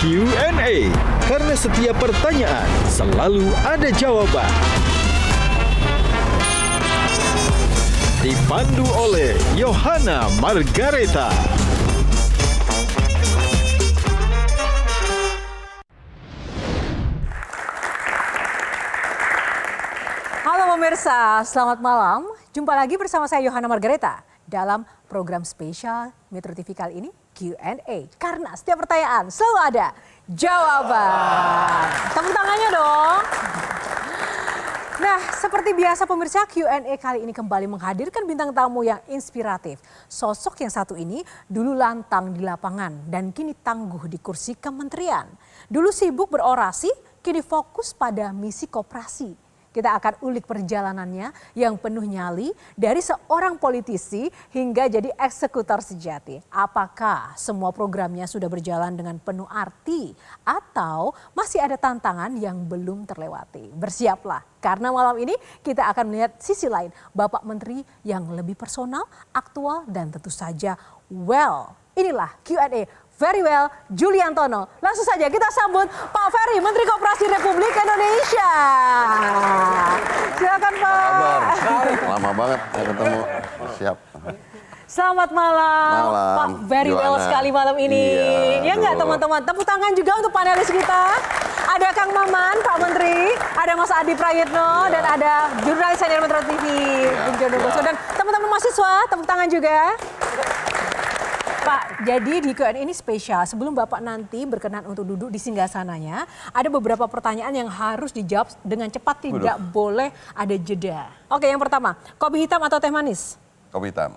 Q&A. Karena setiap pertanyaan selalu ada jawaban. Dipandu oleh Yohana Margareta. Halo pemirsa, selamat malam. Jumpa lagi bersama saya Yohana Margareta dalam program spesial Metro TV kali ini Q&A. Karena setiap pertanyaan selalu ada jawaban. Tepuk tangannya dong. Nah, seperti biasa pemirsa, Q&A kali ini kembali menghadirkan bintang tamu yang inspiratif. Sosok yang satu ini dulu lantang di lapangan dan kini tangguh di kursi kementerian. Dulu sibuk berorasi, kini fokus pada misi koperasi. Kita akan ulik perjalanannya yang penuh nyali dari seorang politisi hingga jadi eksekutor sejati. Apakah semua programnya sudah berjalan dengan penuh arti atau masih ada tantangan yang belum terlewati? Bersiaplah karena malam ini kita akan melihat sisi lain Bapak Menteri yang lebih personal, aktual dan tentu saja well. Inilah Q&A. Very well, Juliantono. Langsung saja kita sambut Pak Ferry, Menteri Koperasi Republik Indonesia. Silakan Pak. Lama banget saya ketemu. Siap. Selamat malam, Pak. Very well sekali malam ini. Iya, ya nggak teman-teman? Tepuk tangan juga untuk panelis kita. Ada Kang Maman, Pak Menteri. Ada Mas Adi Prayitno. Dan ada jurnalis senior Metro TV, Bung Jono Bosco. Dan teman-teman mahasiswa, tepuk tangan juga. Pak, jadi di Q&A ini spesial. Sebelum Bapak nanti berkenan untuk duduk di singgasananya, ada beberapa pertanyaan yang harus dijawab dengan cepat, tidak boleh ada jeda. Oke, yang pertama, kopi hitam atau teh manis? Kopi hitam.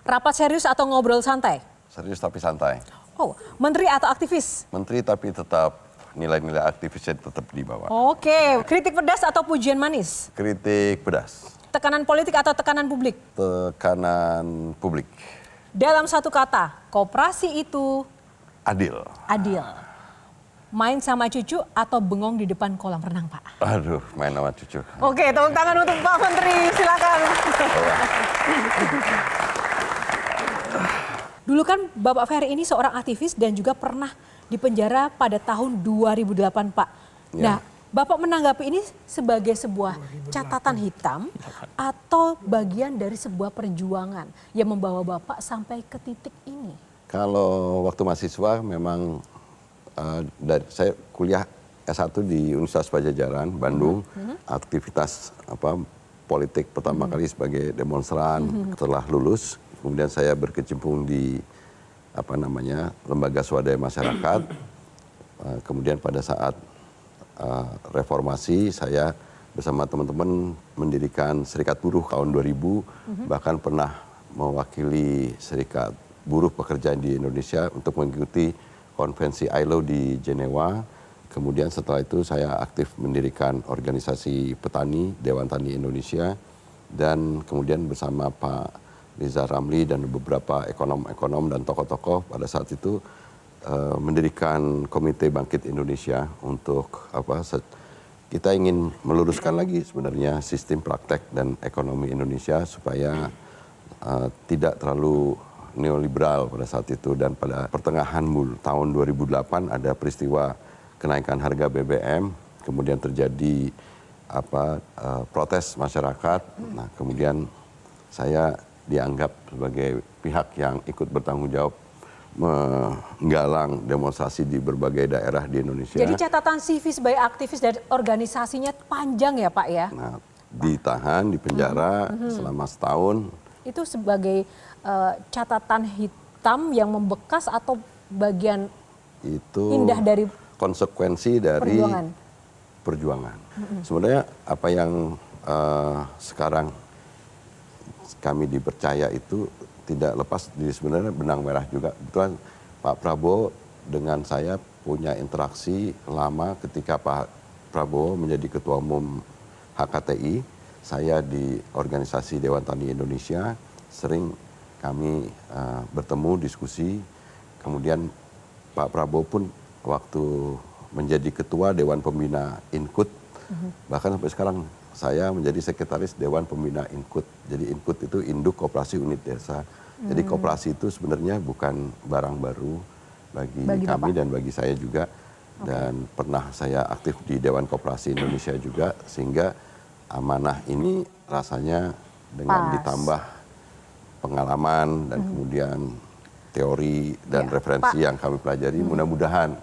Rapat serius atau ngobrol santai? Serius tapi santai. Oh, menteri atau aktivis? Menteri tapi tetap nilai-nilai aktivisnya tetap dibawa. Oke, kritik pedas atau pujian manis? Kritik pedas. Tekanan politik atau tekanan publik? Tekanan publik. Dalam satu kata, koperasi itu Adil. adil. Main sama cucu atau bengong di depan kolam renang, Pak? Aduh, main sama cucu. Oke, tepuk tangan untuk Pak Menteri, silakan. Dulu kan Bapak Ferry ini seorang aktivis dan juga pernah dipenjara pada tahun 2008, Pak. Ya. Nah, Bapak menanggapi ini sebagai sebuah catatan hitam atau bagian dari sebuah perjuangan yang membawa Bapak sampai ke titik ini? Kalau waktu mahasiswa memang saya kuliah S1 di Universitas Padjadjaran, Bandung. Aktivitas politik pertama kali sebagai demonstran. Setelah lulus, kemudian saya berkecimpung di lembaga swadaya masyarakat. Kemudian pada saat reformasi saya bersama teman-teman mendirikan Serikat Buruh tahun 2000, bahkan pernah mewakili Serikat Buruh Pekerja di Indonesia untuk mengikuti konvensi ILO di Jenewa. Kemudian setelah itu saya aktif mendirikan organisasi petani, Dewan Tani Indonesia, dan kemudian bersama Pak Riza Ramli dan beberapa ekonom-ekonom dan tokoh-tokoh pada saat itu mendirikan Komite Bangkit Indonesia untuk kita ingin meluruskan lagi sebenarnya sistem praktek dan ekonomi Indonesia supaya tidak terlalu neoliberal pada saat itu. Dan pada pertengahan tahun 2008 ada peristiwa kenaikan harga BBM, kemudian terjadi protes masyarakat. Nah, kemudian saya dianggap sebagai pihak yang ikut bertanggung jawab menggalang demonstrasi di berbagai daerah di Indonesia. Jadi catatan CV sebagai aktivis dan organisasinya panjang ya Pak ya? Nah, ditahan, di penjara selama setahun. Itu sebagai catatan hitam yang membekas atau bagian itu indah dari konsekuensi dari perjuangan. Sebenarnya apa yang sekarang kami dipercaya itu tidak lepas dari sebenarnya benang merah juga. Kebetulan Pak Prabowo dengan saya punya interaksi lama ketika Pak Prabowo menjadi Ketua Umum HKTI. Saya di organisasi Dewan Tani Indonesia, sering kami bertemu, diskusi. Kemudian Pak Prabowo pun waktu menjadi Ketua Dewan Pembina Inkut, bahkan sampai sekarang saya menjadi Sekretaris Dewan Pembina Inkut. Jadi Inkut itu Induk Koperasi Unit Desa. Jadi koperasi itu sebenarnya bukan barang baru bagi kami Bapak dan bagi saya juga. dan pernah saya aktif di Dewan Koperasi Indonesia juga, sehingga amanah ini rasanya dengan ditambah pengalaman dan kemudian teori dan referensi yang kami pelajari, mudah-mudahan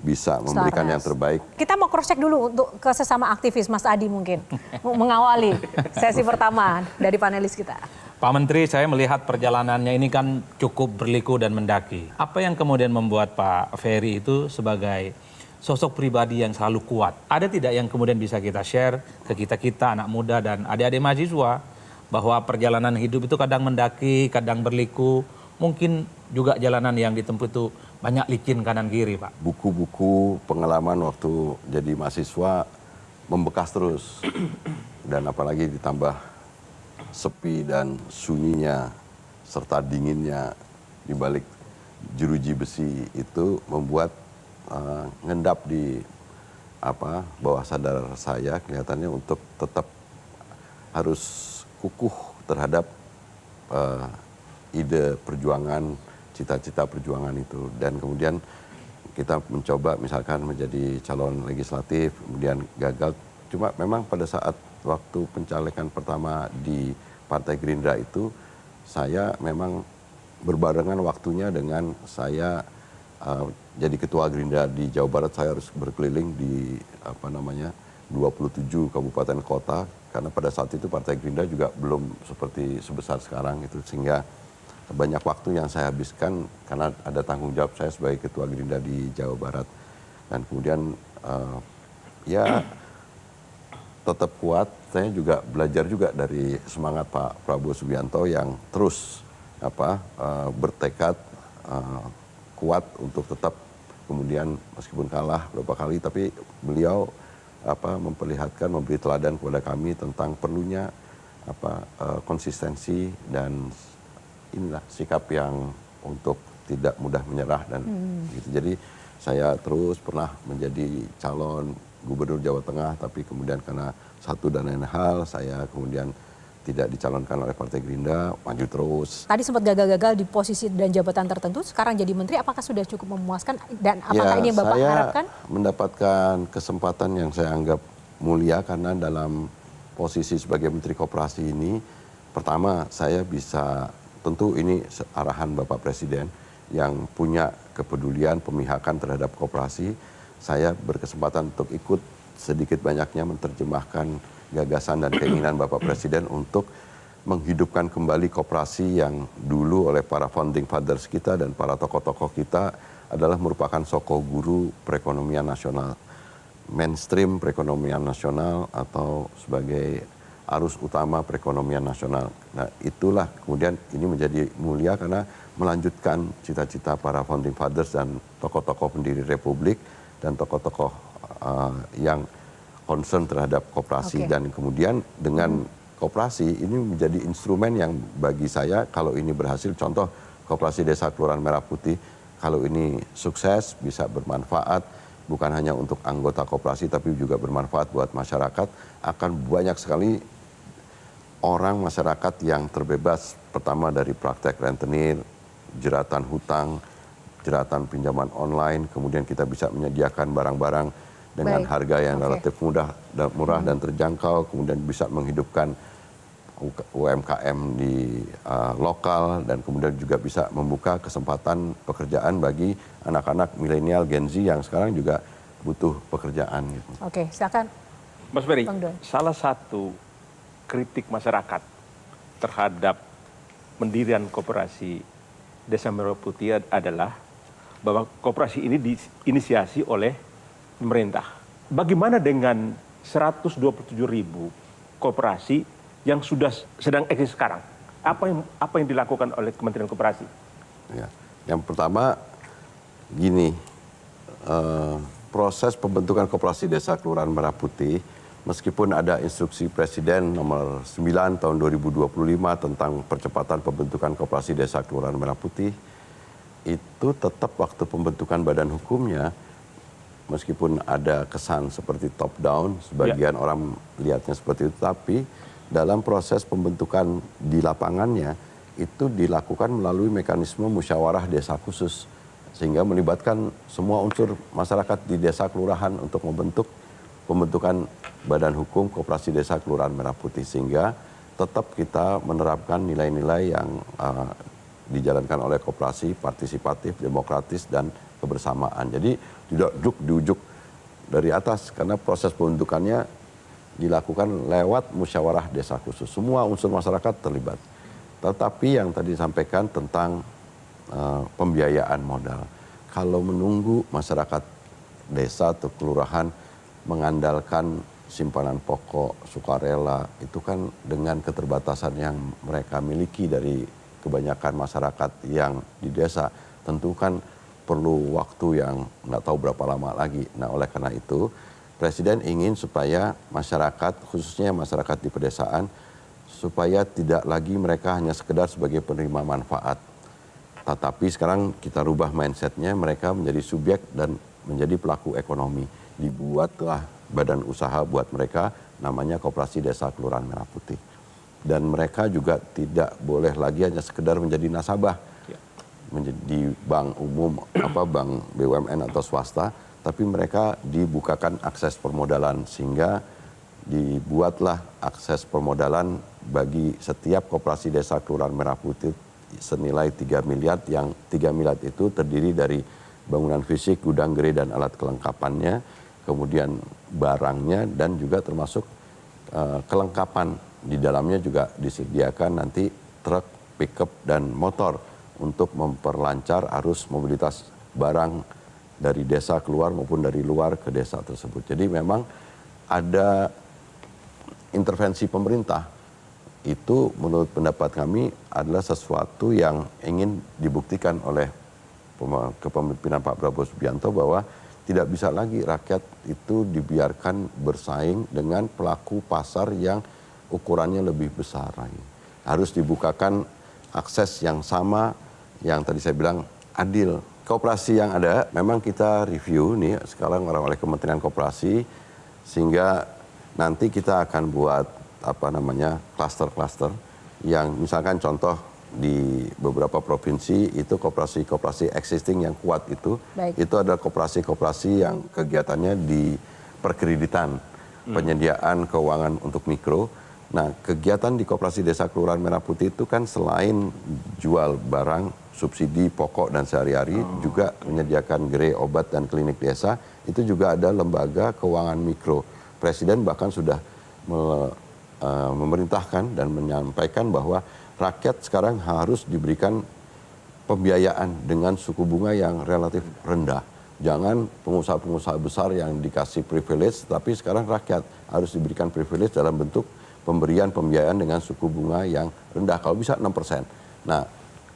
bisa memberikan yang terbaik. Kita mau cross check dulu untuk ke sesama aktivis, Mas Adi mungkin mengawali sesi pertama dari panelis kita. Pak Menteri, saya melihat perjalanannya ini kan cukup berliku dan mendaki. Apa yang kemudian membuat Pak Ferry itu sebagai sosok pribadi yang selalu kuat? Ada tidak yang kemudian bisa kita share ke kita-kita, anak muda dan adik-adik mahasiswa, bahwa perjalanan hidup itu kadang mendaki, kadang berliku, mungkin juga jalanan yang ditempuh itu banyak licin kanan kiri, Pak. Buku-buku pengalaman waktu jadi mahasiswa membekas terus. Dan apalagi ditambah sepi dan sunyinya serta dinginnya di balik jeruji besi itu membuat ngendap di bawah sadar saya kelihatannya untuk tetap harus kukuh terhadap ide perjuangan, cita-cita perjuangan itu. Dan kemudian kita mencoba misalkan menjadi calon legislatif, kemudian gagal. Cuma memang pada saat waktu pencalekan pertama di Partai Gerindra itu, saya memang berbarengan waktunya dengan saya jadi ketua Gerindra di Jawa Barat. Saya harus berkeliling di 27 kabupaten kota, karena pada saat itu Partai Gerindra juga belum seperti sebesar sekarang itu, sehingga banyak waktu yang saya habiskan karena ada tanggung jawab saya sebagai ketua Gerindra di Jawa Barat. Dan kemudian ya tetap kuat. Saya juga belajar juga dari semangat Pak Prabowo Subianto yang terus bertekad kuat untuk tetap, kemudian meskipun kalah beberapa kali, tapi beliau memperlihatkan, memberi teladan kepada kami tentang perlunya konsistensi dan inilah sikap yang untuk tidak mudah menyerah dan gitu. Jadi saya terus pernah menjadi calon gubernur Jawa Tengah, tapi kemudian karena satu dan lain hal saya kemudian tidak dicalonkan oleh Partai Gerindra, maju terus. Tadi sempat gagal-gagal di posisi dan jabatan tertentu, sekarang jadi menteri, apakah sudah cukup memuaskan dan apakah ini yang Bapak harapkan? Saya mendapatkan kesempatan yang saya anggap mulia karena dalam posisi sebagai Menteri Koperasi ini, pertama saya bisa, tentu ini arahan Bapak Presiden yang punya kepedulian pemihakan terhadap koperasi, saya berkesempatan untuk ikut sedikit banyaknya menerjemahkan gagasan dan keinginan Bapak Presiden untuk menghidupkan kembali koperasi yang dulu oleh para founding fathers kita dan para tokoh-tokoh kita adalah merupakan soko guru perekonomian nasional, mainstream perekonomian nasional atau sebagai arus utama perekonomian nasional. Nah, itulah kemudian ini menjadi mulia karena melanjutkan cita-cita para founding fathers dan tokoh-tokoh pendiri republik dan tokoh-tokoh yang concern terhadap koperasi. Dan kemudian dengan koperasi ini menjadi instrumen yang bagi saya, kalau ini berhasil, contoh koperasi Desa Kelurahan Merah Putih, kalau ini sukses bisa bermanfaat bukan hanya untuk anggota koperasi tapi juga bermanfaat buat masyarakat, akan banyak sekali orang masyarakat yang terbebas pertama dari praktek rentenir, jeratan hutang, jeratan pinjaman online, kemudian kita bisa menyediakan barang-barang dengan harga yang relatif murah dan terjangkau, kemudian bisa menghidupkan UMKM di lokal dan kemudian juga bisa membuka kesempatan pekerjaan bagi anak-anak milenial Gen Z yang sekarang juga butuh pekerjaan. Gitu. Oke, silakan. Mas Ferry, salah satu kritik masyarakat terhadap pendirian koperasi Desa Merah Putih adalah bahwa koperasi ini diinisiasi oleh pemerintah. Bagaimana dengan 127.000 koperasi yang sudah sedang eksis sekarang? Apa yang dilakukan oleh Kementerian Koperasi? Ya, yang pertama gini, proses pembentukan koperasi Desa Kelurahan Merah Putih, meskipun ada instruksi Presiden nomor 9 tahun 2025 tentang percepatan pembentukan koperasi Desa Kelurahan Merah Putih, itu tetap waktu pembentukan badan hukumnya, meskipun ada kesan seperti top down, sebagian orang lihatnya seperti itu, tapi dalam proses pembentukan di lapangannya itu dilakukan melalui mekanisme musyawarah desa khusus sehingga melibatkan semua unsur masyarakat di desa kelurahan untuk membentuk pembentukan badan hukum koperasi desa Kelurahan Merah Putih, sehingga tetap kita menerapkan nilai-nilai yang dijalankan oleh koperasi partisipatif, demokratis, dan kebersamaan. Jadi tidak diujuk dari atas, karena proses pembentukannya dilakukan lewat musyawarah desa khusus. Semua unsur masyarakat terlibat. Tetapi yang tadi disampaikan tentang pembiayaan modal. Kalau menunggu masyarakat desa atau kelurahan mengandalkan simpanan pokok sukarela, itu kan dengan keterbatasan yang mereka miliki dari kebanyakan masyarakat yang di desa, tentu kan perlu waktu yang nggak tahu berapa lama lagi. Nah, oleh karena itu Presiden ingin supaya masyarakat, khususnya masyarakat di pedesaan, supaya tidak lagi mereka hanya sekedar sebagai penerima manfaat. Tetapi sekarang kita rubah mindsetnya, mereka menjadi subjek dan menjadi pelaku ekonomi. Dibuatlah badan usaha buat mereka, namanya Koperasi Desa Kelurahan Merah Putih. Dan mereka juga tidak boleh lagi hanya sekedar menjadi nasabah menjadi bank umum, bank BUMN atau swasta, tapi mereka dibukakan akses permodalan, sehingga dibuatlah akses permodalan bagi setiap koperasi desa Kelurahan Merah Putih senilai 3 miliar, yang 3 miliar itu terdiri dari bangunan fisik, gudang gerai dan alat kelengkapannya, kemudian barangnya, dan juga termasuk kelengkapan. Di dalamnya juga disediakan nanti truk, pickup, dan motor untuk memperlancar arus mobilitas barang dari desa keluar maupun dari luar ke desa tersebut. Jadi memang ada intervensi pemerintah. Itu menurut pendapat kami adalah sesuatu yang ingin dibuktikan oleh kepemimpinan Pak Prabowo Subianto, bahwa tidak bisa lagi rakyat itu dibiarkan bersaing dengan pelaku pasar yang ukurannya lebih besar lagi. Harus dibukakan akses yang sama, yang tadi saya bilang adil. Koperasi yang ada memang kita review nih sekarang oleh Kementerian Koperasi, sehingga nanti kita akan buat klaster-klaster yang misalkan contoh di beberapa provinsi itu koperasi existing yang kuat itu. Baik. Itu ada koperasi yang kegiatannya di perkreditan, penyediaan keuangan untuk mikro. Nah, kegiatan di Koperasi Desa Kelurahan Merah Putih itu kan selain jual barang, subsidi pokok dan sehari-hari, juga menyediakan gerai obat dan klinik desa, itu juga ada lembaga keuangan mikro. Presiden bahkan sudah memerintahkan dan menyampaikan bahwa rakyat sekarang harus diberikan pembiayaan dengan suku bunga yang relatif rendah. Jangan pengusaha-pengusaha besar yang dikasih privilege, tapi sekarang rakyat harus diberikan privilege dalam bentuk pemberian pembiayaan dengan suku bunga yang rendah, kalau bisa 6%. Nah,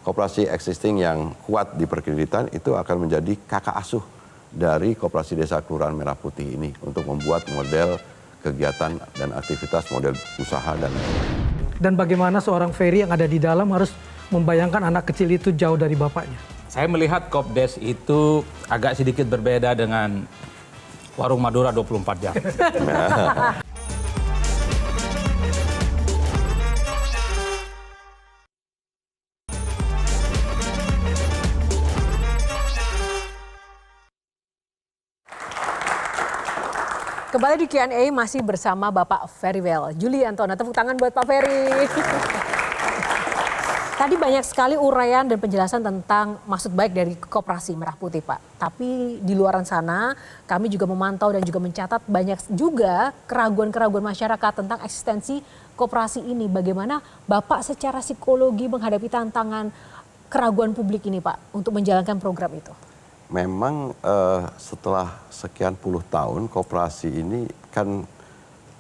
koperasi existing yang kuat di perkreditan itu akan menjadi kakak asuh dari Koperasi Desa Kelurahan Merah Putih ini untuk membuat model kegiatan dan aktivitas, model usaha dan bagaimana seorang Ferry yang ada di dalam harus membayangkan anak kecil itu jauh dari bapaknya. Saya melihat Kopdes itu agak sedikit berbeda dengan Warung Madura 24 jam. Kembali di Q&A masih bersama Bapak Ferrywell Juliantono. Tepuk tangan buat Pak Ferry. Tadi banyak sekali uraian dan penjelasan tentang maksud baik dari Koperasi Merah Putih, Pak. Tapi di luaran sana kami juga memantau dan juga mencatat banyak juga keraguan-keraguan masyarakat tentang eksistensi koperasi ini. Bagaimana Bapak secara psikologi menghadapi tantangan keraguan publik ini, Pak, untuk menjalankan program itu? Memang setelah sekian puluh tahun koperasi ini kan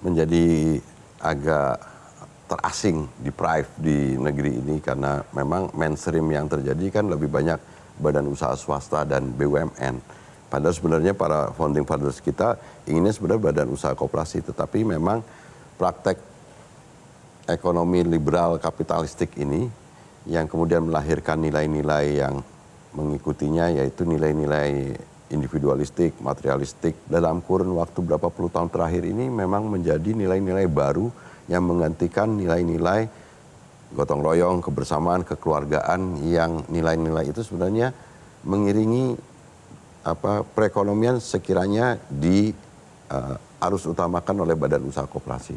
menjadi agak terasing, deprived di negeri ini, karena memang mainstream yang terjadi kan lebih banyak badan usaha swasta dan BUMN. Padahal sebenarnya para founding fathers kita inginnya sebenarnya badan usaha koperasi, tetapi memang praktek ekonomi liberal kapitalistik ini yang kemudian melahirkan nilai-nilai yang mengikutinya, yaitu nilai-nilai individualistik, materialistik. Dalam kurun waktu berapa puluh tahun terakhir ini memang menjadi nilai-nilai baru yang menggantikan nilai-nilai gotong royong, kebersamaan, kekeluargaan, yang nilai-nilai itu sebenarnya mengiringi perekonomian sekiranya harus utamakan oleh badan usaha koperasi.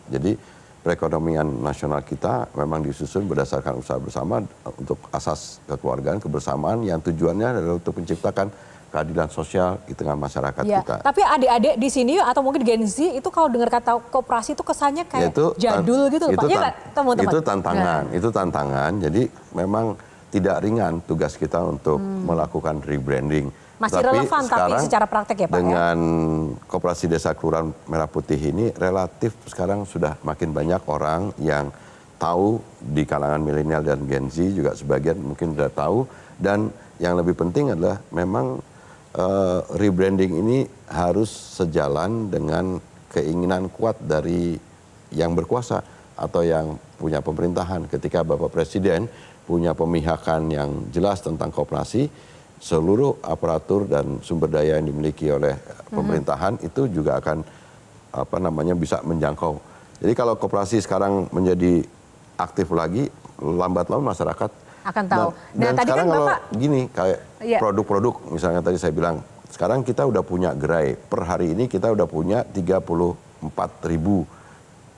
Jadi perekonomian nasional kita memang disusun berdasarkan usaha bersama untuk asas kekeluargaan, kebersamaan yang tujuannya adalah untuk menciptakan keadilan sosial di tengah masyarakat ya, kita. Tapi adik-adik di sini atau mungkin Gen Z itu kalau dengar kata koperasi itu kesannya kayak jadul gitu loh Pak. Ya nggak, teman-teman? Itu tantangan. Jadi memang tidak ringan tugas kita untuk melakukan rebranding. Masih relevan tapi secara praktek ya Pak. Dengan Koperasi Desa Kelurahan Merah Putih ini relatif sekarang sudah makin banyak orang yang tahu di kalangan milenial dan Gen Z juga sebagian mungkin sudah tahu, dan yang lebih penting adalah memang rebranding ini harus sejalan dengan keinginan kuat dari yang berkuasa atau yang punya pemerintahan. Ketika Bapak Presiden punya pemihakan yang jelas tentang koperasi, seluruh aparatur dan sumber daya yang dimiliki oleh pemerintahan itu juga akan bisa menjangkau. Jadi kalau koperasi sekarang menjadi aktif lagi, lambat laun masyarakat akan tahu. Dan tadi sekarang kan kalau Bapak gini kayak produk-produk, misalnya tadi saya bilang, sekarang kita udah punya gerai. Per hari ini kita udah punya 34.000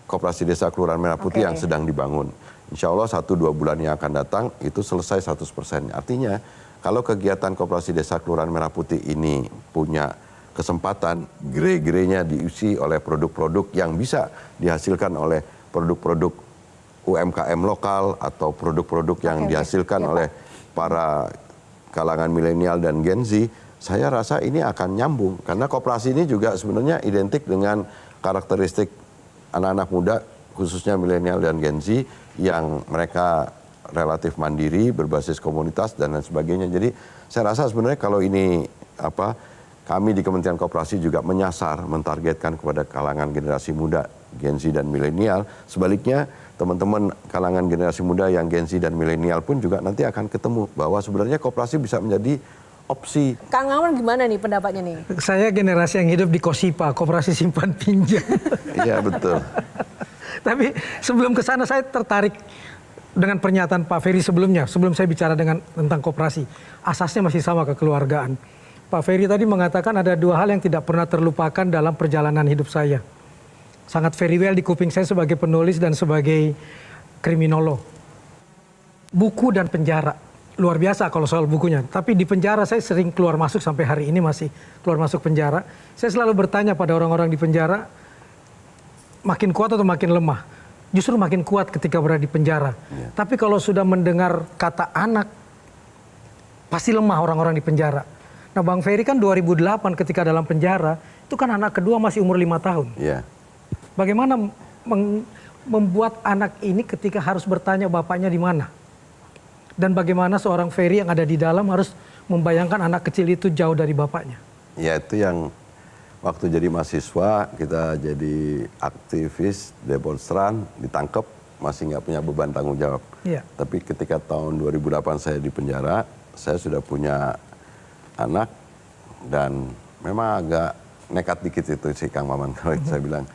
koperasi desa Kelurahan Merah Putih yang sedang dibangun. Insya Allah 1-2 bulan yang akan datang itu selesai 100%. Artinya kalau kegiatan koperasi desa Kelurahan Merah Putih ini punya kesempatan gerai-gerainya diisi oleh produk-produk yang bisa dihasilkan oleh produk-produk UMKM lokal atau produk-produk yang dihasilkan oleh para kalangan milenial dan Gen Z, saya rasa ini akan nyambung. Karena koperasi ini juga sebenarnya identik dengan karakteristik anak-anak muda, khususnya milenial dan Gen Z, yang mereka relatif mandiri, berbasis komunitas, dan lain sebagainya. Jadi saya rasa sebenarnya kalau ini kami di Kementerian Koperasi juga menyasar, mentargetkan kepada kalangan generasi muda, Gen Z dan milenial. Sebaliknya, teman-teman kalangan generasi muda yang Gen Z dan milenial pun juga nanti akan ketemu bahwa sebenarnya koperasi bisa menjadi opsi. Kang Maman gimana nih pendapatnya nih? Saya generasi yang hidup di Kosipa, Koperasi Simpan Pinjam. Iya, betul. Tapi sebelum ke sana saya tertarik dengan pernyataan Pak Ferry sebelumnya. Sebelum saya bicara tentang koperasi, asasnya masih sama, kekeluargaan. Pak Ferry tadi mengatakan ada 2 hal yang tidak pernah terlupakan dalam perjalanan hidup saya. Sangat very well di kuping saya sebagai penulis dan sebagai kriminolog. Buku dan penjara. Luar biasa kalau soal bukunya. Tapi di penjara saya sering keluar masuk, sampai hari ini masih keluar masuk penjara. Saya selalu bertanya pada orang-orang di penjara, makin kuat atau makin lemah? Justru makin kuat ketika berada di penjara. Ya. Tapi kalau sudah mendengar kata anak, pasti lemah orang-orang di penjara. Nah Bang Ferry kan 2008 ketika dalam penjara, itu kan anak kedua masih umur 5 tahun. Ya. Bagaimana membuat anak ini ketika harus bertanya bapaknya di mana? Dan bagaimana seorang Ferry yang ada di dalam harus membayangkan anak kecil itu jauh dari bapaknya? Ya itu yang waktu jadi mahasiswa, kita jadi aktivis, demonstran, ditangkap, masih nggak punya beban tanggung jawab. Ya. Tapi ketika tahun 2008 saya di penjara, saya sudah punya anak, dan memang agak nekat dikit itu si Kang Maman kalau saya bilang.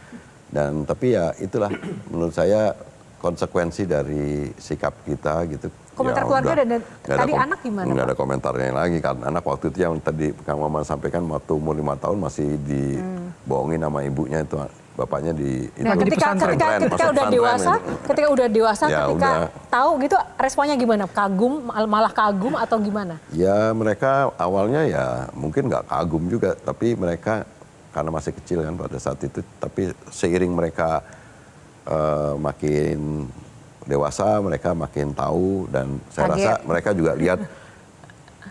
Dan tapi ya itulah menurut saya konsekuensi dari sikap kita gitu. Komentar ya, keluarga dan tadi anak gimana? Nggak ada komentarnya lagi, karena anak waktu itu yang tadi Kang Maman sampaikan waktu umur 5 tahun masih dibohongin sama ibunya, itu bapaknya di nah, ketika udah dewasa ya, ketika tahu gitu responnya gimana? Kagum, malah kagum atau gimana? Ya mereka awalnya ya mungkin nggak kagum juga, tapi mereka karena masih kecil kan pada saat itu, tapi seiring mereka makin dewasa, mereka makin tahu, dan saya rasa mereka juga lihat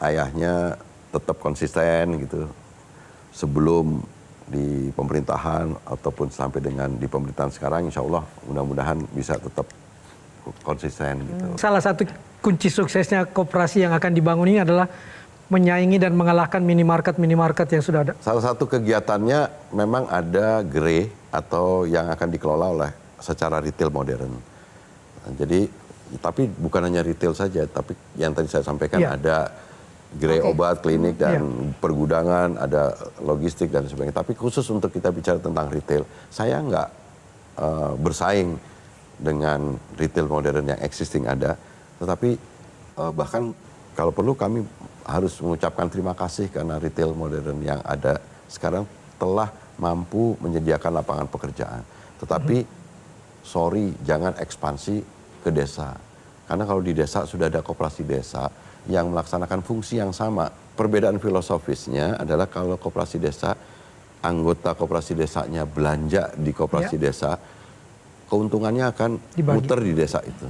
ayahnya tetap konsisten gitu. Sebelum di pemerintahan ataupun sampai dengan di pemerintahan sekarang, insya Allah mudah-mudahan bisa tetap konsisten gitu. Salah satu kunci suksesnya koperasi yang akan dibangun ini adalah menyaingi dan mengalahkan minimarket yang sudah ada. Salah satu kegiatannya memang ada gerai atau yang akan dikelola oleh secara retail modern. Jadi, tapi bukan hanya retail saja, tapi yang tadi saya sampaikan ada gerai obat, klinik, dan pergudangan, ada logistik dan sebagainya. Tapi khusus untuk kita bicara tentang retail, saya nggak bersaing dengan retail modern yang existing ada, tetapi bahkan kalau perlu kami harus mengucapkan terima kasih karena retail modern yang ada sekarang telah mampu menyediakan lapangan pekerjaan. Tetapi sorry, jangan ekspansi ke desa. Karena kalau di desa sudah ada koperasi desa yang melaksanakan fungsi yang sama. Perbedaan filosofisnya adalah kalau koperasi desa, anggota koperasi desanya belanja di koperasi desa, keuntungannya akan muter di desa itu.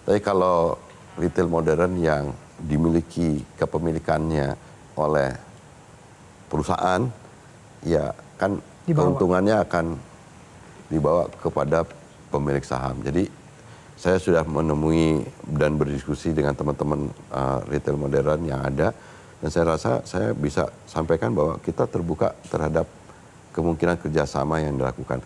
Tapi kalau retail modern yang dimiliki kepemilikannya oleh perusahaan, ya kan keuntungannya akan dibawa kepada pemilik saham. Jadi saya sudah menemui dan berdiskusi dengan teman-teman retail modern yang ada, dan saya rasa saya bisa sampaikan bahwa kita terbuka terhadap kemungkinan kerjasama yang dilakukan.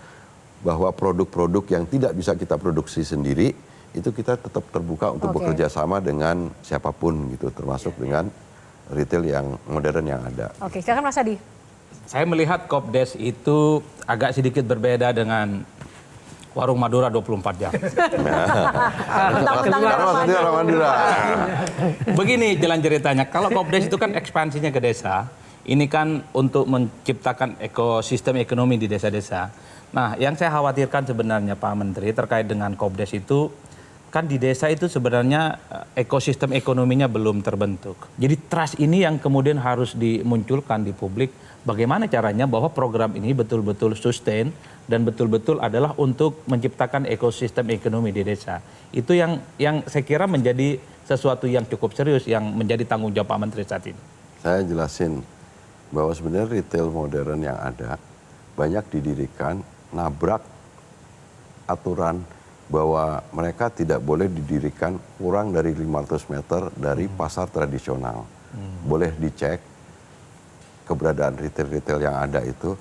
Bahwa produk-produk yang tidak bisa kita produksi sendiri, itu kita tetap terbuka untuk bekerja sama dengan siapapun gitu, termasuk dengan retail yang modern yang ada. Oke, silakan Mas Adi. Saya melihat Kopdes itu agak sedikit berbeda dengan Warung Madura 24 jam. Begini jalan ceritanya, kalau Kopdes itu kan ekspansinya ke desa, ini kan untuk menciptakan ekosistem ekonomi di desa-desa. Nah, yang saya khawatirkan sebenarnya Pak Menteri terkait dengan Kopdes itu, kan di desa itu sebenarnya ekosistem ekonominya belum terbentuk. Jadi trust ini yang kemudian harus dimunculkan di publik. Bagaimana caranya bahwa program ini betul-betul sustain dan betul-betul adalah untuk menciptakan ekosistem ekonomi di desa. Itu yang saya kira menjadi sesuatu yang cukup serius yang menjadi tanggung jawab Pak Menteri saat ini. Saya jelasin bahwa sebenarnya retail modern yang ada banyak didirikan nabrak aturan bahwa mereka tidak boleh didirikan kurang dari 500 meter dari pasar tradisional. Boleh dicek keberadaan retail-retail yang ada itu,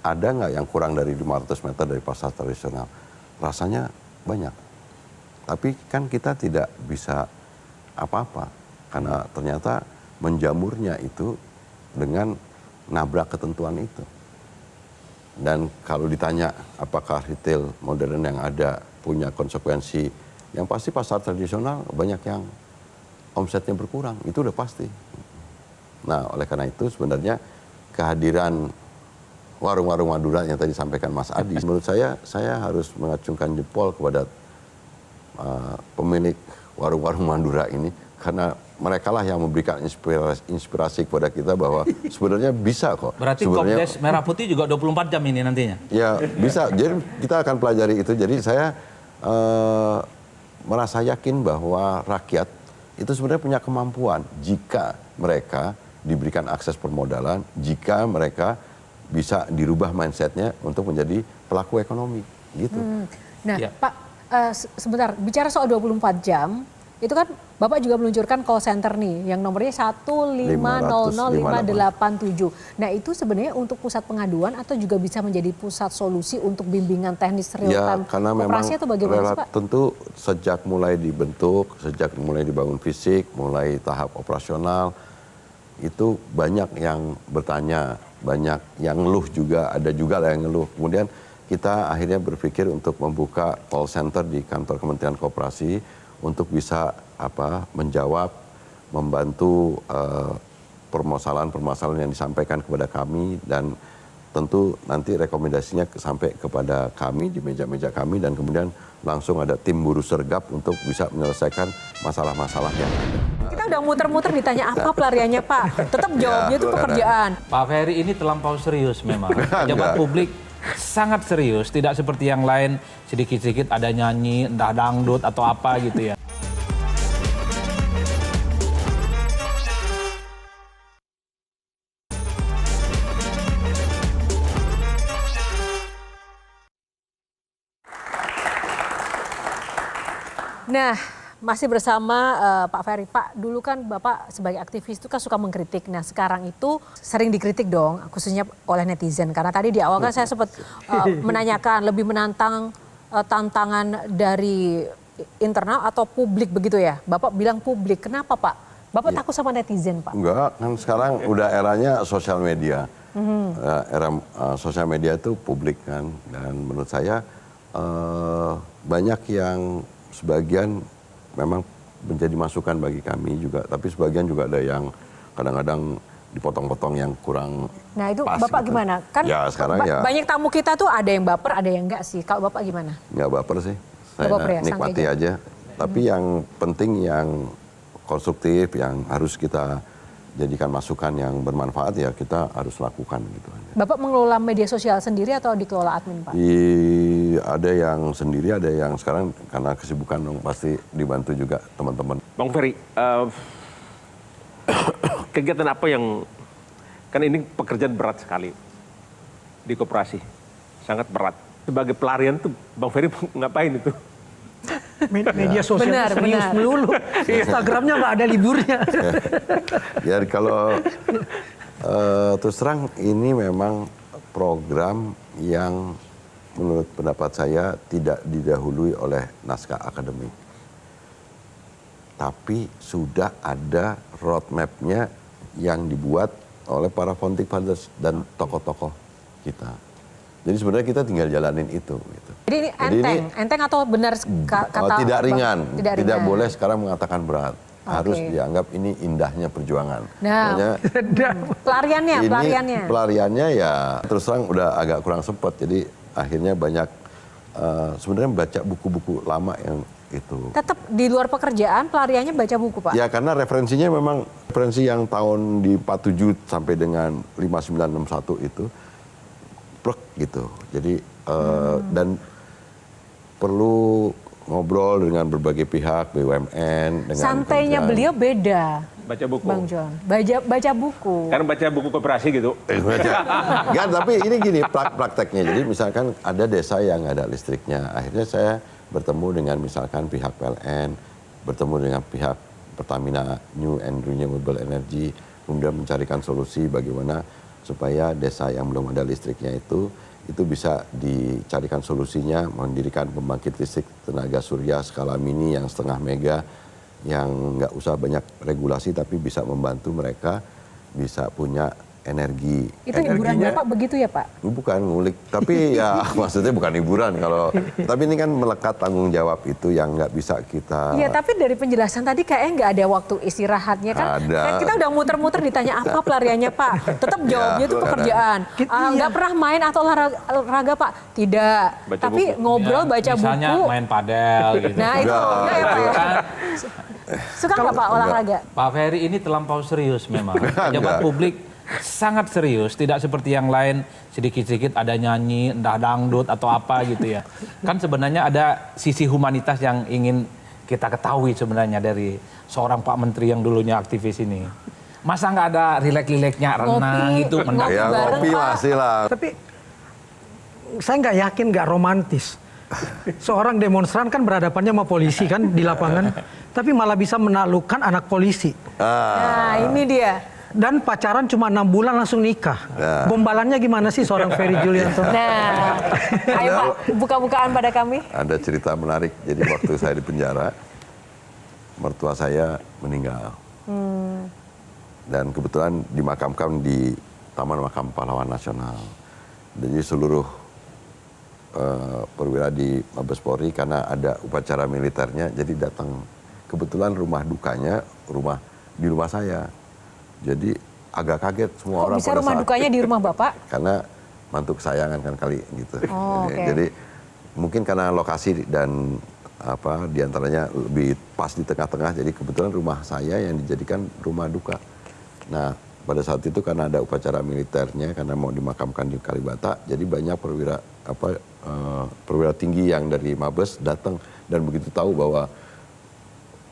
ada nggak yang kurang dari 500 meter dari pasar tradisional? Rasanya banyak. Tapi kan kita tidak bisa apa-apa, karena ternyata menjamurnya itu dengan nabrak ketentuan itu. Dan kalau ditanya apakah retail modern yang ada punya konsekuensi, yang pasti pasar tradisional banyak yang omsetnya berkurang, itu udah pasti. Nah, oleh karena itu sebenarnya kehadiran warung-warung Madura yang tadi sampaikan Mas Adi, menurut saya harus mengacungkan jempol kepada pemilik warung-warung Madura ini, karena mereka lah yang memberikan inspirasi kepada kita bahwa sebenarnya bisa kok. Berarti Kopdes Merah Putih juga 24 jam ini nantinya? Ya bisa, jadi kita akan pelajari itu. Jadi saya merasa yakin bahwa rakyat itu sebenarnya punya kemampuan jika mereka diberikan akses permodalan, jika mereka bisa dirubah mindsetnya untuk menjadi pelaku ekonomi gitu. Nah Pak, sebentar, bicara soal 24 jam, itu kan Bapak juga meluncurkan call center nih, yang nomornya 1500587. Nah itu sebenarnya untuk pusat pengaduan atau juga bisa menjadi pusat solusi untuk bimbingan teknis real time operasi atau bagaimana Pak? Tentu sejak mulai dibentuk, sejak mulai dibangun fisik, mulai tahap operasional, itu banyak yang bertanya, banyak yang ngeluh juga, ada juga yang ngeluh. Kemudian kita akhirnya berpikir untuk membuka call center di kantor Kementerian Koperasi untuk bisa menjawab, membantu permasalahan-permasalahan yang disampaikan kepada kami, dan tentu nanti rekomendasinya sampai kepada kami di meja-meja kami, dan kemudian langsung ada tim buruh sergap untuk bisa menyelesaikan masalah-masalah yang ada. Kita udah muter-muter ditanya apa pelariannya Pak, tetap jawabnya itu pekerjaan. Pak Ferry ini terlampau serius memang. Pejabat publik sangat serius, tidak seperti yang lain sedikit-sedikit ada nyanyi, entah dangdut atau apa gitu ya. Nah, masih bersama Pak Ferry. Pak, dulu kan Bapak sebagai aktivis itu kan suka mengkritik. Nah, sekarang itu sering dikritik dong, khususnya oleh netizen. Karena tadi di awal kan saya sempat menanyakan lebih menantang tantangan dari internal atau publik begitu ya. Bapak bilang publik. Kenapa Pak? Bapak takut sama netizen Pak? Enggak, kan sekarang udah eranya sosial media. Era sosial media itu publik kan. Dan menurut saya banyak yang sebagian memang menjadi masukan bagi kami juga, tapi sebagian juga ada yang kadang-kadang dipotong-potong yang kurang Nah itu pas Bapak gitu. gimana? Kan Ya sekarang ya banyak tamu kita tuh ada yang baper, ada yang enggak sih. Kalau Bapak gimana? nggak baper sih, saya baper ya, nikmati santai aja. Tapi yang penting yang konstruktif, yang harus kita jadikan masukan yang bermanfaat ya kita harus lakukan gitu aja. Bapak mengelola media sosial sendiri atau dikelola admin, Pak? Ada yang sendiri, ada yang sekarang karena kesibukan dong pasti dibantu juga teman-teman. Bang Ferry, kegiatan apa yang, kan ini pekerjaan berat sekali di koperasi, sangat berat. Sebagai pelarian tuh Bang Ferry ngapain itu? Media sosial Benar, serius benar. melulu. Instagramnya nggak ada liburnya. Ya kalau terus terang ini memang program yang menurut pendapat saya tidak didahului oleh naskah akademik. Tapi sudah ada roadmap-nya yang dibuat oleh para founding fathers dan tokoh-tokoh kita. Jadi sebenarnya kita tinggal jalanin itu. Gitu. Jadi ini enteng atau benar kata tidak Bang? ringan, Tidak tidak ringan. boleh sekarang mengatakan berat. Harus Oke. dianggap ini indahnya perjuangan. Nah, Makanya pelariannya ya terus terang udah agak kurang sempat. Jadi akhirnya banyak sebenarnya baca buku-buku lama yang itu. Tetap di luar pekerjaan pelariannya baca buku, Pak? Ya karena referensinya memang referensi yang tahun di 47 sampai dengan 5961 itu plek gitu. Jadi dan perlu ngobrol dengan berbagai pihak, BUMN, dengan Santainya kementerian. beliau beda, Baca buku. Bang John. Baca buku. Kan baca buku koperasi gitu. Enggak, tapi ini gini prakteknya. Jadi misalkan ada desa yang nggak ada listriknya. Akhirnya saya bertemu dengan misalkan pihak PLN, bertemu dengan pihak Pertamina New and Renewable Energy, kemudian mencarikan solusi bagaimana supaya desa yang belum ada listriknya itu bisa dicarikan solusinya, mendirikan pembangkit listrik tenaga surya skala mini yang 0,5 mega, yang nggak usah banyak regulasi tapi bisa membantu mereka bisa punya energi. Itu hiburan Bapak begitu ya, Pak? Bukan ngulik, tapi ya maksudnya bukan hiburan kalau. Tapi ini kan melekat tanggung jawab itu yang nggak bisa kita. Iya, tapi dari penjelasan tadi kayaknya nggak ada waktu istirahatnya kan? Ada. Kan kita udah muter-muter ditanya apa pelariannya, Pak. Tetap jawabnya itu pekerjaan. Nggak pernah main atau olahraga, Pak? Tidak. Baca Tapi buku. ngobrol, baca Misalnya buku. main padel gitu. Nah itu enggak ya, Pak? ya? Kan Suka nggak Pak olahraga? Pak Ferry ini terlampau serius memang. Pejabat publik sangat serius, tidak seperti yang lain sedikit-sedikit ada nyanyi, entah dangdut atau apa gitu ya. Kan sebenarnya ada sisi humanitas yang ingin kita ketahui sebenarnya dari seorang Pak Menteri yang dulunya aktivis ini. Masa nggak ada rileks-rileksnya renang itu mendaki. Ya bareng, kopi Pak. masih lah. Tapi saya nggak yakin nggak romantis. Seorang demonstran kan berhadapannya sama polisi kan di lapangan, tapi malah bisa menaklukkan anak polisi. Nah ini dia. Dan pacaran cuma 6 bulan langsung nikah. Gombalannya gimana sih seorang Ferry Julianto? Nah, ayo Pak, buka-bukaan pada kami. Ada cerita menarik. Jadi waktu saya di penjara, mertua saya meninggal. Dan kebetulan dimakamkan di Taman Makam Pahlawan Nasional. Jadi seluruh perwira di Mabes Polri karena ada upacara militernya, jadi datang. Kebetulan rumah dukanya di rumah saya. Jadi agak kaget semua Kok orang bisa pada rumah saat dukanya di rumah Bapak? karena mantu kesayangan kan kali gitu. Oh, oke. Jadi mungkin karena lokasi dan diantaranya lebih pas di tengah-tengah, jadi kebetulan rumah saya yang dijadikan rumah duka. Nah pada saat itu karena ada upacara militernya, karena mau dimakamkan di Kalibata, jadi banyak perwira tinggi yang dari Mabes datang dan begitu tahu bahwa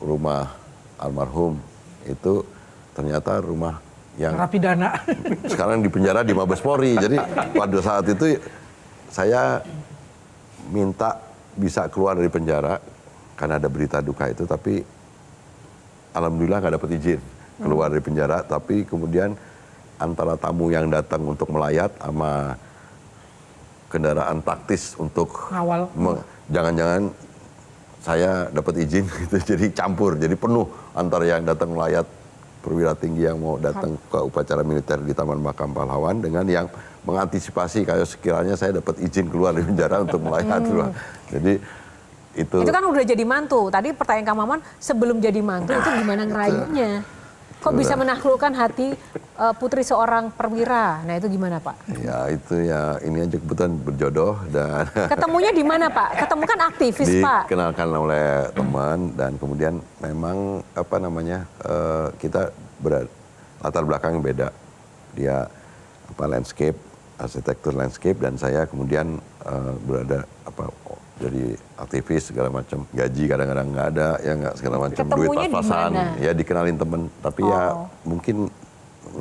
rumah almarhum itu ternyata rumah yang Narapidana. sekarang di penjara di Mabes Polri. Jadi pada saat itu saya minta bisa keluar dari penjara karena ada berita duka itu, tapi alhamdulillah nggak dapat izin keluar dari penjara. Tapi kemudian antara tamu yang datang untuk melayat sama kendaraan taktis untuk Ngawal. jangan-jangan saya dapat izin gitu, jadi campur, jadi penuh antara yang datang melayat perwira tinggi yang mau datang ke upacara militer di Taman Makam Pahlawan dengan yang mengantisipasi kalau sekiranya saya dapat izin keluar dari penjara untuk melayat. Jadi itu Itu kan udah jadi mantu. Tadi pertanyaan Kang Maman, sebelum jadi mantu itu gimana ngerayunya? Kok bisa menaklukkan hati putri seorang perwira? Nah itu gimana Pak? Ya itu ya ini aja kebetulan berjodoh dan Ketemunya di mana Pak? Ketemu kan aktivis Pak. dikenalkan oleh teman dan kemudian memang apa namanya kita latar belakang yang beda. Dia landscape, arsitektur landscape dan saya kemudian berada jadi aktivis segala macam, gaji kadang-kadang nggak ada, ya nggak segala macam, duit Ketemunya di pas-pasan, mana? ya dikenalin temen, tapi ya mungkin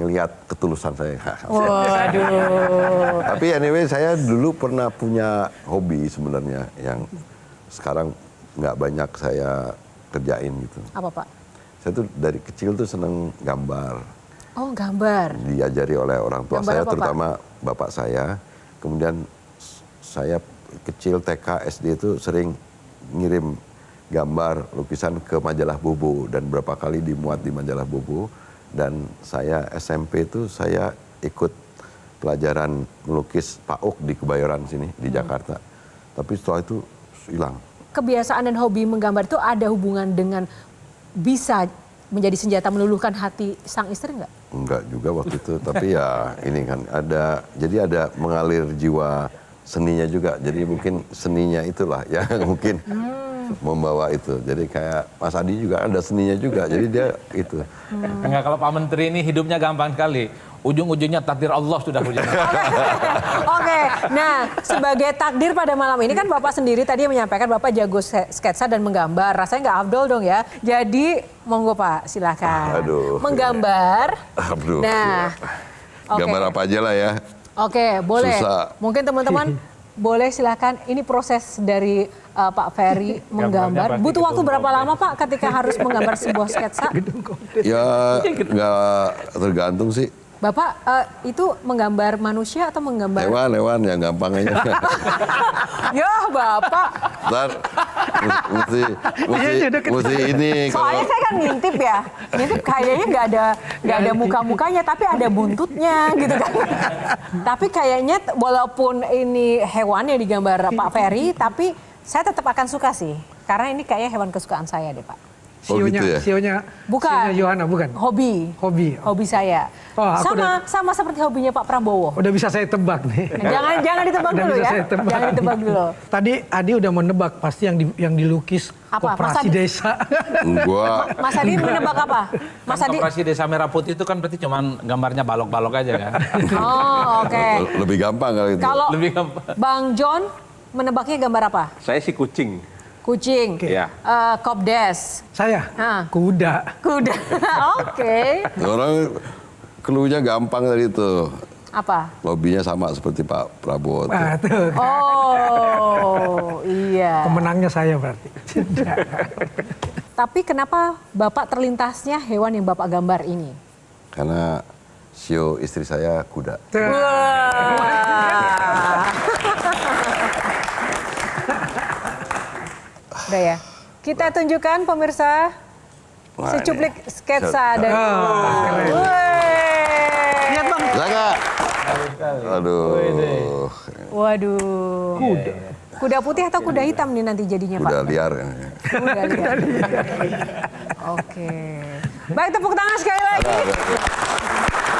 ngelihat ketulusan saya. Waduh. Tapi anyway saya dulu pernah punya hobi sebenarnya yang sekarang nggak banyak saya kerjain gitu. Apa Pak? Saya tuh dari kecil tuh seneng gambar, Oh gambar. diajari oleh orang tua Gambar saya, apa, Pak? terutama bapak saya. Kemudian saya kecil TK, SD itu sering ngirim gambar, lukisan ke majalah Bobo dan berapa kali dimuat di majalah Bobo. Dan saya SMP itu saya ikut pelajaran melukis PAUK di Kebayoran sini di Jakarta. Tapi setelah itu hilang. Kebiasaan dan hobi menggambar itu ada hubungan dengan bisa menjadi senjata meluluhkan hati sang istri nggak? Enggak juga waktu itu, tapi ya ini kan jadi ada mengalir jiwa seninya juga. Jadi mungkin seninya itulah yang mungkin membawa itu. Jadi kayak Mas Adi juga ada seninya juga. Jadi dia itu. Enggak, kalau Pak Menteri ini hidupnya gampang sekali. Ujung-ujungnya takdir Allah sudah hujan. Oke, nah sebagai takdir pada malam ini kan Bapak sendiri tadi menyampaikan Bapak jago sketsa dan menggambar. Rasanya nggak afdol dong ya. Jadi monggo Pak silakan. Aduh. Menggambar. Aduh. Nah, oke. Gambar apa aja lah ya. Oke, boleh. Susah. Mungkin teman-teman boleh silakan. Ini proses dari Pak Ferry menggambar. pasti Butuh waktu gedung berapa kompleks. lama Pak ketika harus menggambar sebuah sketsa? Ya nggak tergantung sih. Bapak itu menggambar manusia atau menggambar? Hewan yang gampang aja. Ya Bapak. Ntar mesti ini Soalnya saya kan ngintip ya, ngintip kayaknya nggak ada muka-mukanya, tapi ada buntutnya gitu kan. Tapi kayaknya walaupun ini hewan yang digambar Pak Ferry, tapi saya tetap akan suka sih, karena ini kayaknya hewan kesukaan saya deh Pak. Oh, gitu ya? Sionya Bukan. Yohana, bukan? Hobi. Hobi Saya. Oh, aku sama seperti hobinya Pak Prabowo. Udah bisa saya tebak nih. Jangan ditebak Udah dulu bisa ya. saya tebak. Jangan ditebak dulu. Tadi Adi udah menebak pasti yang dilukis Apa? koperasi Mas Adi? desa. gua Mas Adi menebak apa? Mas Adi. Operasi Desa Merah Putih itu kan berarti cuman gambarnya balok-balok aja kan. Oh, oke. lebih gampang kali itu. Kalau Lebih gampang. Bang John menebaknya gambar apa? Saya sih kucing. Kucing. Iya. Kopdes. Saya Hah. kuda. Kuda. Oke. Orang clue-nya gampang tadi itu. Apa? Hobinya sama seperti Pak Prabowo. tuh. Ah, tuh. Oh, iya. Pemenangnya saya berarti. Tapi kenapa Bapak terlintasnya hewan yang Bapak gambar ini? Karena sio istri saya kuda. Wah. Udah ya. Kita tunjukkan pemirsa Wah, secuplik ini. sketsa dari. keren. Lihat Bang. Bisa nggak? Aduh. Waduh. Kuda putih atau kuda hitam nih nanti jadinya Pak? Kuda liar. Kuda liar. Oke. Baik, tepuk tangan sekali lagi.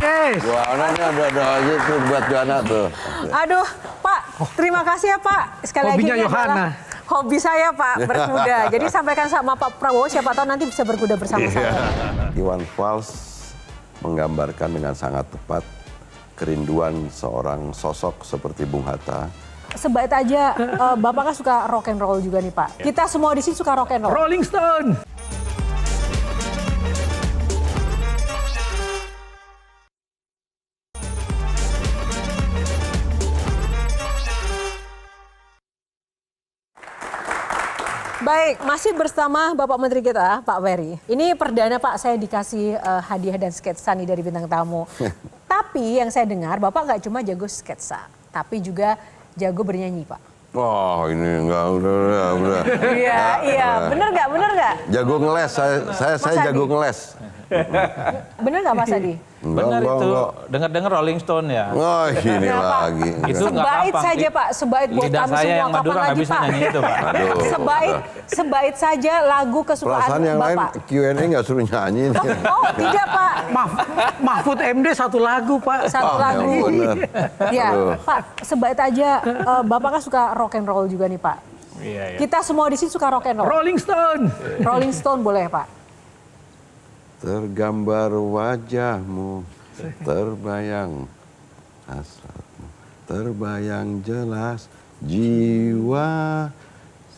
Yes. Joana nih ada aja tuh buat Joana tuh. Aduh, Pak, terima kasih ya Pak. Sekali Hobinya lagi ini Yohana. adalah hobi saya Pak, berkuda. Jadi sampaikan sama Pak Prabowo, siapa tahu nanti bisa berkuda bersama saya. Iwan Fals menggambarkan dengan sangat tepat kerinduan seorang sosok seperti Bung Hatta. Sebaik aja, Bapak kan suka rock and roll juga nih Pak. Kita semua di sini suka rock and roll. Rolling Stone. Baik, masih bersama Bapak Menteri kita, Pak Ferry. Ini perdana Pak, saya dikasih hadiah dan sketsa nih dari bintang tamu. Tapi yang saya dengar, Bapak nggak cuma jago sketsa, tapi juga jago bernyanyi Pak. Wah ini enggak udah. Iya, bener nggak? Jago ngeles, saya Mas Adi. jago ngeles. Bener nggak Mas Adi? Benar itu. Dengar-dengar Rolling Stone ya. Wah, ini Nah, Pak, lagi. Itu nggak sebait gampang. saja Pak, sebait buat Lidah kami saya semua. yang Madura Kapan nggak lagi bisa Pak? nyanyi itu, Pak. Aduh. Sebait saja lagu kesukaan Perasaan yang lain Bapak. Q&A nggak suruh nyanyi. Oh tidak Pak, Mahfud MD satu lagu Pak. satu lagu. yang bener. Ya Aduh. Pak, sebait aja. Bapak kan suka rock and roll juga nih Pak. Iya, iya. Kita semua di sini suka rock and roll. Rolling Stone. Rolling Stone boleh Pak? Tergambar wajahmu, terbayang hasratmu, terbayang jelas jiwa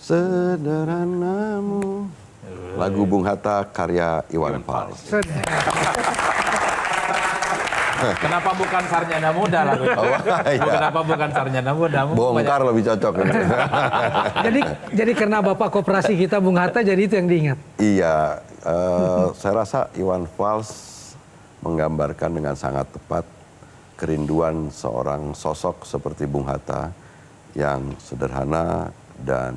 sederhanamu. Lagu Bung Hatta karya Iwan Fals. Kenapa bukan Sarjana Muda lagu itu? iya. Kenapa bukan Sarjana Muda? Bongkar lebih cocok. Jadi karena Bapak koperasi kita Bung Hatta, jadi itu yang diingat. Iya, saya rasa Iwan Fals menggambarkan dengan sangat tepat kerinduan seorang sosok seperti Bung Hatta yang sederhana dan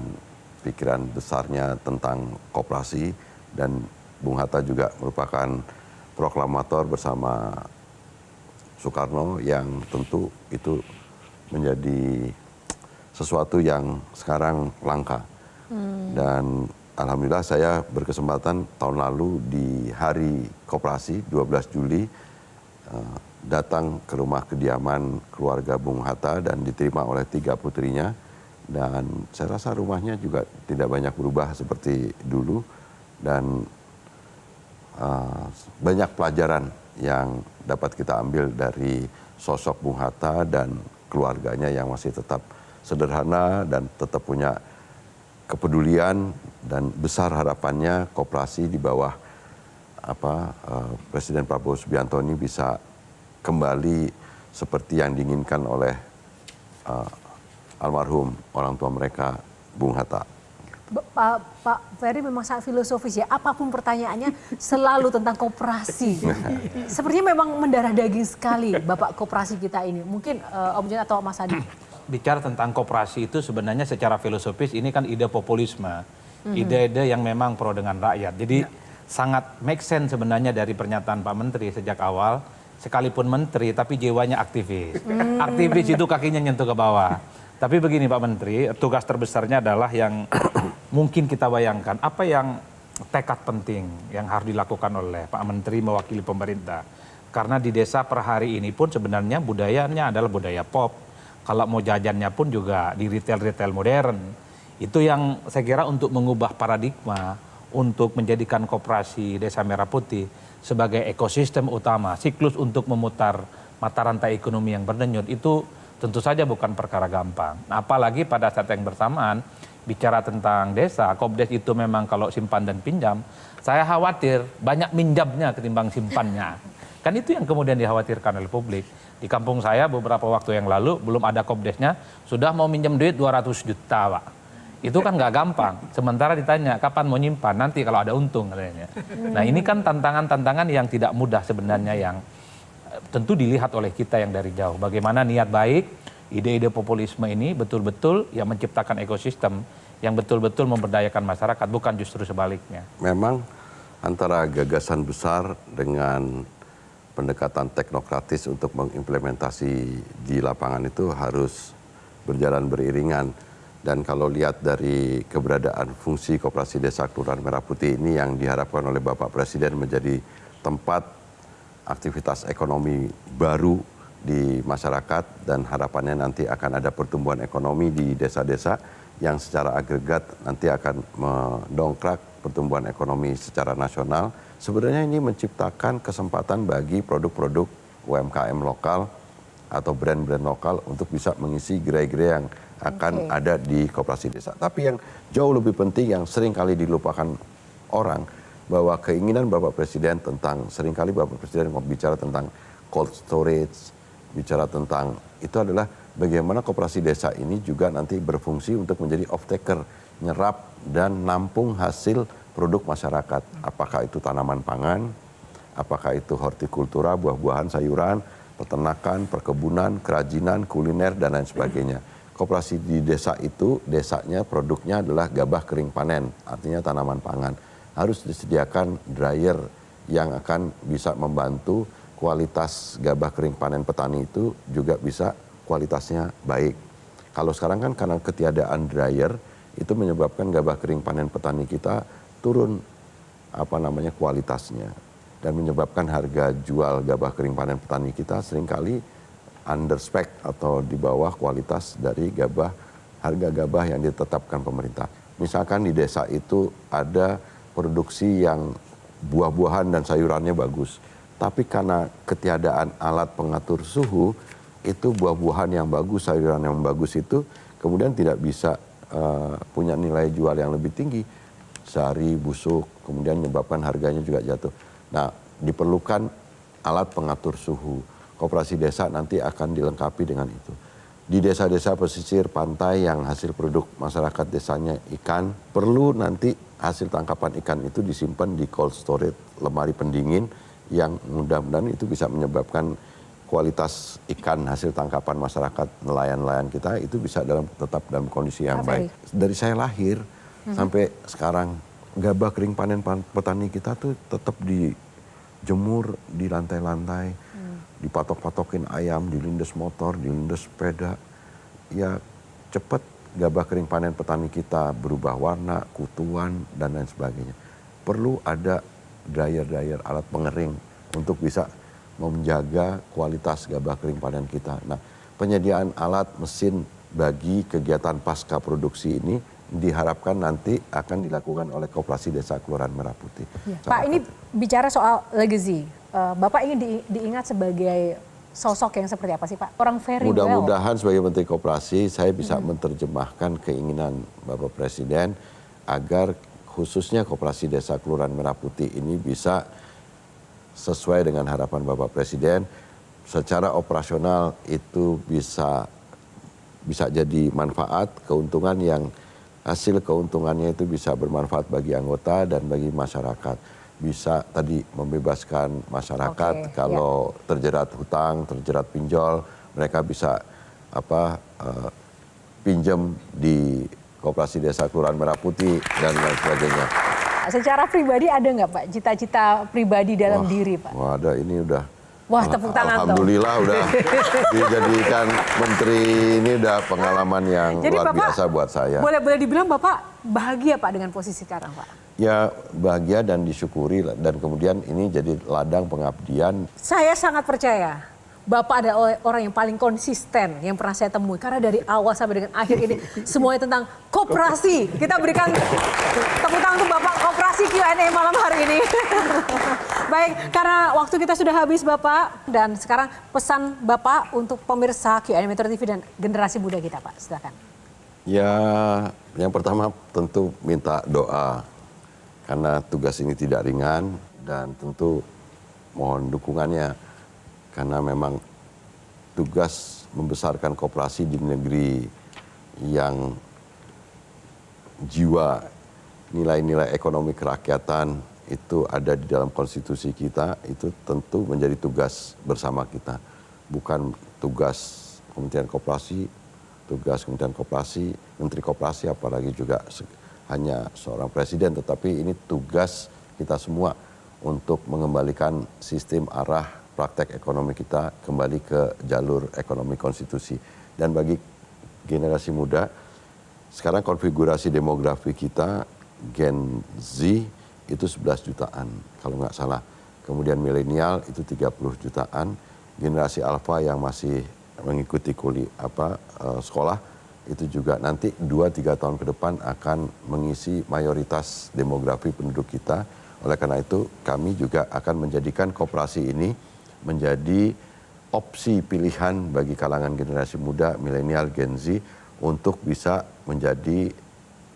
pikiran besarnya tentang koperasi, dan Bung Hatta juga merupakan proklamator bersama Soekarno yang tentu itu menjadi sesuatu yang sekarang langka. Dan alhamdulillah saya berkesempatan tahun lalu di hari koperasi 12 Juli datang ke rumah kediaman keluarga Bung Hatta dan diterima oleh 3 putrinya, dan saya rasa rumahnya juga tidak banyak berubah seperti dulu, dan banyak pelajaran yang dapat kita ambil dari sosok Bung Hatta dan keluarganya yang masih tetap sederhana dan tetap punya kepedulian, dan besar harapannya koperasi di bawah Presiden Prabowo Subianto ini bisa kembali seperti yang diinginkan oleh almarhum orang tua mereka Bung Hatta. Pak Ferry memang sangat filosofis ya, apapun pertanyaannya selalu tentang koperasi. Sepertinya memang mendarah daging sekali Bapak koperasi kita ini. Mungkin Om Jen atau Mas Adi. Bicara tentang koperasi itu sebenarnya secara filosofis ini kan ide populisme. Ide-ide yang memang pro dengan rakyat. Jadi sangat make sense sebenarnya dari pernyataan Pak Menteri sejak awal. Sekalipun menteri tapi jiwanya aktivis. Aktivis itu kakinya nyentuh ke bawah. Tapi begini Pak Menteri, tugas terbesarnya adalah yang mungkin kita bayangkan, apa yang tekad penting yang harus dilakukan oleh Pak Menteri mewakili pemerintah. Karena di desa per hari ini pun sebenarnya budayanya adalah budaya pop. Kalau mau jajannya pun juga di retail-retail modern. Itu yang saya kira untuk mengubah paradigma, untuk menjadikan koperasi Desa Merah Putih sebagai ekosistem utama, siklus untuk memutar mata rantai ekonomi yang berdenyut, itu tentu saja bukan perkara gampang. Nah, apalagi pada saat yang bersamaan bicara tentang desa, Kopdes itu memang kalau simpan dan pinjam, saya khawatir banyak minjamnya ketimbang simpannya. Kan itu yang kemudian dikhawatirkan oleh publik. Di kampung saya beberapa waktu yang lalu belum ada Kopdesnya, sudah mau minjam duit 200 juta Pak. Itu kan nggak gampang. Sementara ditanya kapan mau nyimpan, nanti kalau ada untung katanya. Nah ini kan tantangan-tantangan yang tidak mudah sebenarnya, yang tentu dilihat oleh kita yang dari jauh. Bagaimana niat baik, ide-ide populisme ini betul-betul yang menciptakan ekosistem yang betul-betul memberdayakan masyarakat, bukan justru sebaliknya. Memang antara gagasan besar dengan pendekatan teknokratis untuk mengimplementasi di lapangan itu harus berjalan beriringan. Dan kalau lihat dari keberadaan fungsi Koperasi Desa Kelurahan Merah Putih ini yang diharapkan oleh Bapak Presiden menjadi tempat aktivitas ekonomi baru di masyarakat, dan harapannya nanti akan ada pertumbuhan ekonomi di desa-desa yang secara agregat nanti akan mendongkrak pertumbuhan ekonomi secara nasional. Sebenarnya ini menciptakan kesempatan bagi produk-produk UMKM lokal atau brand-brand lokal untuk bisa mengisi gerai-gerai yang akan ada di koperasi desa. Tapi yang jauh lebih penting yang sering kali dilupakan orang, bahwa keinginan Bapak Presiden tentang, seringkali Bapak Presiden bicara tentang cold storage, bicara tentang itu adalah bagaimana koperasi desa ini juga nanti berfungsi untuk menjadi off-taker, nyerap dan nampung hasil produk masyarakat. Apakah itu tanaman pangan, apakah itu hortikultura, buah-buahan, sayuran, peternakan, perkebunan, kerajinan, kuliner, dan lain sebagainya. Koperasi di desa itu, desanya produknya adalah gabah kering panen, artinya tanaman pangan. Harus disediakan dryer yang akan bisa membantu kualitas gabah kering panen petani itu juga bisa kualitasnya baik. Kalau sekarang kan karena ketiadaan dryer itu menyebabkan gabah kering panen petani kita turun kualitasnya dan menyebabkan harga jual gabah kering panen petani kita seringkali under spec atau di bawah kualitas dari harga gabah yang ditetapkan pemerintah. Misalkan di desa itu ada produksi yang buah-buahan dan sayurannya bagus, tapi karena ketiadaan alat pengatur suhu, itu buah-buahan yang bagus, sayuran yang bagus itu kemudian tidak bisa punya nilai jual yang lebih tinggi, sari, busuk, kemudian menyebabkan harganya juga jatuh. Nah, diperlukan alat pengatur suhu. Koperasi desa nanti akan dilengkapi dengan itu. Di desa-desa pesisir pantai yang hasil produk masyarakat desanya ikan, perlu nanti hasil tangkapan ikan itu disimpan di cold storage, lemari pendingin, yang mudah-mudahan itu bisa menyebabkan kualitas ikan hasil tangkapan masyarakat nelayan-nelayan kita itu bisa tetap dalam kondisi yang baik. Dari saya lahir sampai sekarang gabah kering panen petani kita tuh tetap dijemur di lantai-lantai, dipatok-patokin ayam, dilindes motor, dilindes sepeda. Ya cepat gabah kering panen petani kita berubah warna, kutuan dan lain sebagainya. Perlu ada dryer alat pengering untuk bisa menjaga kualitas gabah kering panen kita. Nah, penyediaan alat mesin bagi kegiatan pasca produksi ini diharapkan nanti akan dilakukan oleh Koperasi Desa Kelurahan Merah Putih. Ya. Pak, ini bicara soal legacy. Bapak ingin diingat sebagai sosok yang seperti apa sih, Pak? Orang very well. Mudah-mudahan sebagai Menteri Koperasi saya bisa menerjemahkan keinginan Bapak Presiden agar khususnya Koperasi Desa Kelurahan Merah Putih ini bisa sesuai dengan harapan Bapak Presiden, secara operasional itu bisa jadi manfaat, keuntungan yang hasil keuntungannya itu bisa bermanfaat bagi anggota dan bagi masyarakat. Bisa tadi membebaskan masyarakat kalau terjerat hutang, terjerat pinjol, mereka bisa pinjam di Koperasi Desa Kelurahan Merah Putih dan lain sebagainya. Secara pribadi ada nggak Pak cita-cita pribadi dalam diri Pak? Wah, ada ini udah. Wah, tepuk tangan. Alhamdulillah udah dijadikan menteri, ini udah pengalaman yang jadi luar Bapak, biasa buat saya. Boleh dibilang Bapak bahagia Pak dengan posisi sekarang Pak? Ya bahagia dan disyukuri dan kemudian ini jadi ladang pengabdian. Saya sangat percaya Bapak adalah orang yang paling konsisten yang pernah saya temui. Karena dari awal sampai dengan akhir ini semuanya tentang koperasi. Kita berikan tepuk tangan untuk Bapak Koperasi Q&A malam hari ini. Baik, karena waktu kita sudah habis Bapak. Dan sekarang pesan Bapak untuk pemirsa Q&A Metro TV dan generasi muda kita Pak. Silakan. Ya, yang pertama tentu minta doa. Karena tugas ini tidak ringan dan tentu mohon dukungannya. Karena memang tugas membesarkan koperasi di negeri yang jiwa nilai-nilai ekonomi kerakyatan itu ada di dalam konstitusi kita, itu tentu menjadi tugas bersama kita. Bukan tugas Kementerian Koperasi, tugas Kementerian Koperasi, Menteri Koperasi, apalagi juga hanya seorang presiden, tetapi ini tugas kita semua untuk mengembalikan sistem arah praktek ekonomi kita kembali ke jalur ekonomi konstitusi. Dan bagi generasi muda, sekarang konfigurasi demografi kita Gen Z itu 11 jutaan kalau nggak salah. Kemudian milenial itu 30 jutaan. Generasi alfa yang masih mengikuti sekolah itu juga nanti 2-3 tahun ke depan akan mengisi mayoritas demografi penduduk kita. Oleh karena itu kami juga akan menjadikan koperasi ini menjadi opsi pilihan bagi kalangan generasi muda, milenial, Gen Z untuk bisa menjadi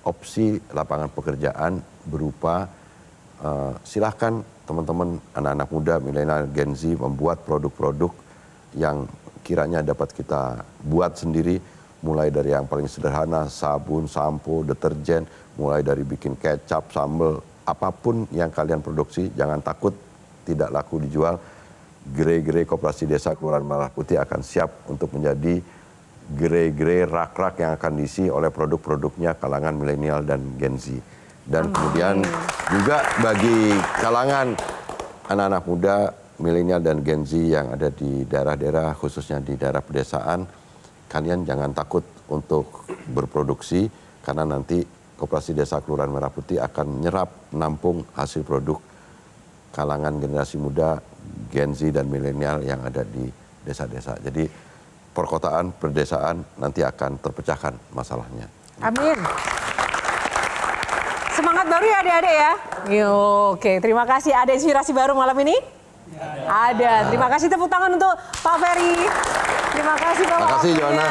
opsi lapangan pekerjaan berupa silahkan teman-teman anak-anak muda, milenial, Gen Z membuat produk-produk yang kiranya dapat kita buat sendiri, mulai dari yang paling sederhana, sabun, sampo, deterjen, mulai dari bikin kecap, sambal, apapun yang kalian produksi, jangan takut tidak laku dijual. Gerai-gerai Koperasi Desa Kelurahan Merah Putih akan siap untuk menjadi gerai-gerai rak-rak yang akan diisi oleh produk-produknya kalangan milenial dan Gen Z. Dan kemudian juga bagi kalangan anak-anak muda, milenial dan Gen Z yang ada di daerah-daerah, khususnya di daerah pedesaan, kalian jangan takut untuk berproduksi, karena nanti Koperasi Desa Kelurahan Merah Putih akan nampung hasil produk kalangan generasi muda, Gen Z dan milenial yang ada di desa-desa. Jadi perkotaan, perdesaan nanti akan terpecahkan masalahnya. Amin. Semangat baru ya adik-adik ya. Oke, terima kasih. Ada inspirasi baru malam ini? Ada. Terima kasih, tepuk tangan untuk Pak Ferry. Terima kasih Pak. Terima kasih Joanna.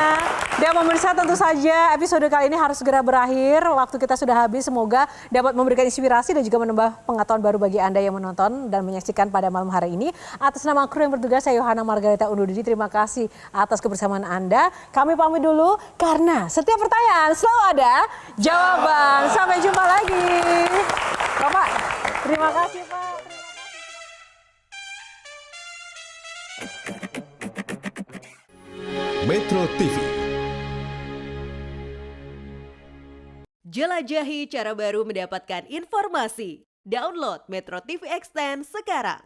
Dan pemirsa, tentu saja episode kali ini harus segera berakhir. Waktu kita sudah habis. Semoga dapat memberikan inspirasi dan juga menambah pengetahuan baru bagi Anda yang menonton dan menyaksikan pada malam hari ini. Atas nama kru yang bertugas, saya Yohana Margareta undur diri. Terima kasih atas kebersamaan Anda. Kami pamit dulu karena setiap pertanyaan selalu ada jawaban. Sampai jumpa lagi. Bapak, terima kasih Pak. Metro TV. Jelajahi cara baru mendapatkan informasi. Download Metro TV Extend sekarang.